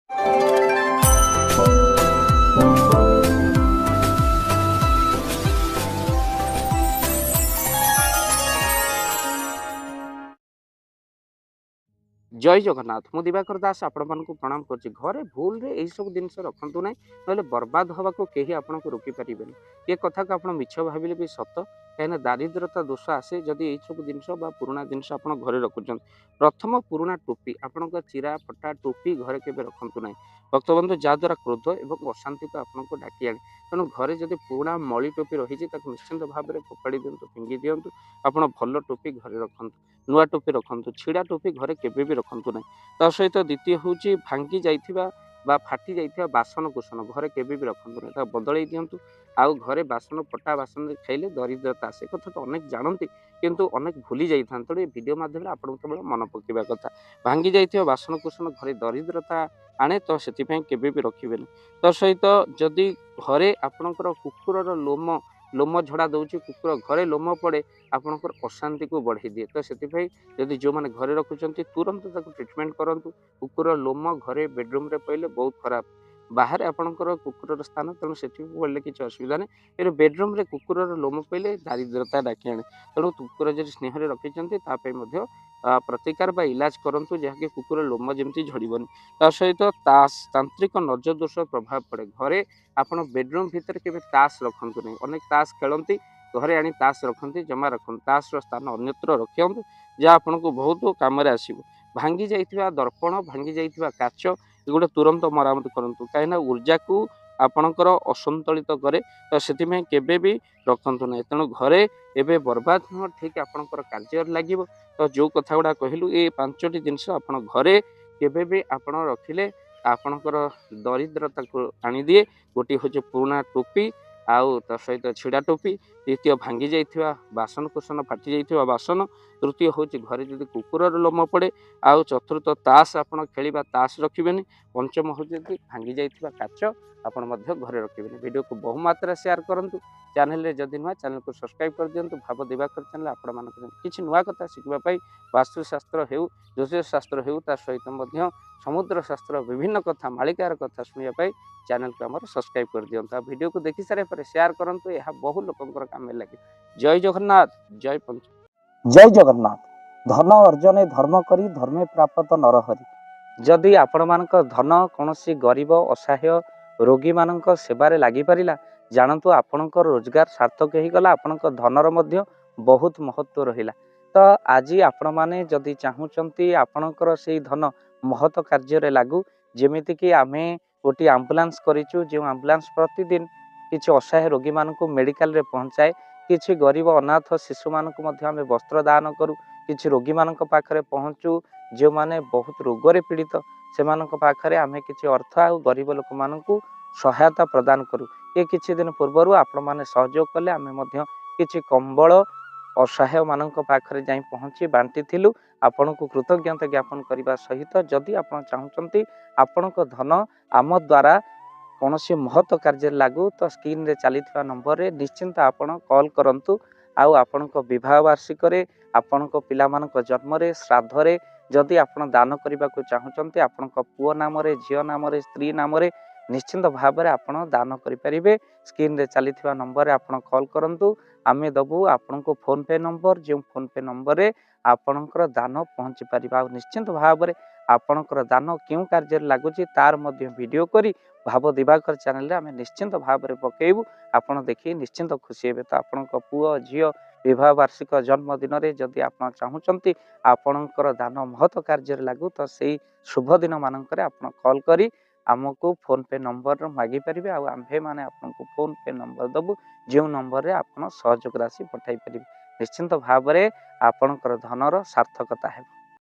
जय जगन्नाथ मु दिवाकर दास आपण मानक प्रणाम करछि। घरे भूल रे एई सब जिनिस रखंतु नै, नले बर्बाद हवा को केही आपण को रोकी परिबेन। ये कथा को आपण मिछ भाबिले भी सत, कहना दारिद्रता दोष आसे जदि एई सब जिनिस बा पुराना जिनिस आपण घरे रखुछन। प्रथम पुराना टोपी आपण को चिरा फटा टोपी घरे केबे रखंतु नै। भक्तबंधु जा द्वारा क्रोध एवं अशांति को आपण को डाकी आने, तेणु घरे जदि पुराना मଳି टोपी रही निश्चिंत भाव में फोपाड़ी दिंतु, फिंगी दिंतु। आपण भल टोपी घरे रखंतु, नुआ टोपी रखंतु, छिड़ा टोपी घरे केबे भी रखंतु नहीं। ता सहित द्वितीय होची भांगी जाइथिबा बा फाटी जाइथिबा बासन कुसन घरे केबे भी रखंतु नहीं, ता बदलै दियंतु। आउ घरे बासन फटा बासन खाइले दरिद्रता से कथा तो अनेक जानती, किंतु अनेक भूली जाइथान। तो ये वीडियो माध्यम आपन केवल मन पकेबा कथा। भांगी जाइथिबा बासन कुसन घरे दरिद्रता आने, तो सेतिपय केबे भी रखिबेनी। तो सहित जदि घरे आपनकर कुकुरर लोम झड़ा दउची, कुकुर घरे लोम पड़े आपनकर अशांति को बढ़ाई दिए। तो सेतिपय जदि जो माने घरे रखुचंती तुरंत ताको ट्रीटमेंट करंतु। कुकुर लोम घरे बेडरूम रे पइले बहुत खराब। बाहर आपनकर कुकुरर स्थान, तेणु सेठी पड़ले किसी असुविधा नहीं। फिर बेडरूम रे कुकुरर लोम पइले दारिद्रता डाकी आने। तेणु कुकुर जदि स्नेह रे रखिचंती तापय मध्य प्रतिकार बा इलाज करंतु, जहाँकि कुकुर लोम जेमती झड़बनी। ता सहित तांत्रिक नजर दोष प्रभाव पड़े। घरे आपण बेडरूम भितर केबे ताश रखंतु नहीं। अनेक ताश खेलती, घरे आनी ताश रखती, जमा रखते। ताश स्थान अन्यत्र रखियंतु, जहाँ आपन को बहुत काम आसो। भांगी जाइथिबा दर्पण, भांगी जाइथिबा काच, एगुड़ा तुरंत मरामत करंतु, कहीं ऊर्जा को आपणकर असंतुलित करे। तो सेतिमे केबे भी रखंतु नहीं। तेणु घरे एबे बर्बाद न ठीक आपणकर कार्य लागिवो। तो जो कथा गुड़ा कहलु, ये 5टी जिनिस आपण घरे केबे भी आपण रखिले आपणकर दरिद्रता को आनी दिए। गोटे हूँ पुराना टोपी, आउ ता सहित छिड़ा टोपी। द्वितीय भांगी जाइथिबा बासन कुसन, फाटी जाइथिबा बासन। तृतीय हूँ घरे जदि कुकुरर लोम पड़े। आउ चतुर्थ ताश आपण खेलिबा ताश रखिबेनी। पंचम हूँ भांगी जाइथिबा काच आपण मध्य घरे रखिबेनी। वीडियो को बहु मात्रा शेयर करंतु। चैनल रे जदि नुआ, चैनल को सब्सक्राइब कर दियंतु। भाव दिवाकर चैनल आपण मानक किछि नुआ कथा शिखबा पई, वास्तुशास्त्र हेउ, ज्योतिष शास्त्र हेउ, ता सहित मध्य समुद्र शास्त्र विभिन्न कथा मालिकार कथा सुनिया पई चैनल को हमर सब्सक्राइब कर दियंतु। वीडियो को देखि सारे पर शेयर करंतु, यह बहु लोकंकर काम लागे। जय जगन्नाथ, जय पंच। जय जगन्नाथ। धन अर्जने धर्म करी, धर्मे प्राप्त नरहरि। जदि आपण मानक धन कौनसी गरीब असहाय रोगी मानक सेवारे लागि परिला, जानतु आपणकर रोजगार सार्थक हो गला। आपणकर धनर मध्य बहुत महत्व रहिला। तो आज आपण माने जदि चाहूचंती आपणकर से धन महत कार्य लागू, जेमिति कि आमे गोटी आम्बुलांस करिचु, जो आम्बुलांस प्रतिदिन किछि असहाय रोगी मानक मेडिकल रे पहुंचाए। किछि गरीब अनाथ शिशु मानक मध्य आमे वस्त्र दान करू। किछि रोगी मानक पाखरे पहुंचू, जो माने बहुत रोगरे पीड़ित, सेमानक पाखरे आमे किछि अर्थ आ गरीब लोक मानकू सहायता प्रदान करू। ये किछि दिन पूर्वरु आपण माने सहयोग कले, आमे मध्य किछि कंबल असहाय मानक पाखरे जाई पहुंची बांटी थिलु। आपण को कृतज्ञता ज्ञापन करने सहित जदि आपण चाहूचंती आपणक धन आम द्वारा कौन सी महत्व कार्य लागू, तो स्क्रीन रे चली नंबर रे निश्चिंत आपण कॉल करंतु। आउ आपणक विवाह वार्षिक रे, आपणक पिला मानक जन्म रे, श्राद्ध रे जदि आपण दान करने को चाहूचंती, आपणक पुओ नाम रे, झियो नाम रे, स्त्री नाम रे निश्चिंत भाव में आपण दान करें। स्क्रीन रे चली नंबर रे आपण कॉल करंतु। आमे दबु आपण को फोन पे नंबर, जो फोन पे नंबर रे आपणकर दान पहुँची पारिबा। निश्चिंत भाव में आपणकर दान क्यों कार्य लगुच तार मध्य वीडियो करी भाव दिवाकर चैनल रे आमे निश्चिंत भाव में पकेबू। आपण देखि निश्चिंत खुशी हेबे। तो आपणक पुओ झियो विवाह वार्षिक जन्मदिन रे जदि आपण चाहूचंती आपणकर दान महत्व कार्य लागू, तो सेही शुभ दिन मानकर आपण कॉल करी आमको फोन पे नंबर मागी पारिबे। आ आम्भे माने आपनको फोन पे नंबर दबु, जो नंबर रे आपण सहयोग राशि पठाई पारिबे। निश्चिंत भाव में आपणकर धनर सार्थकता है।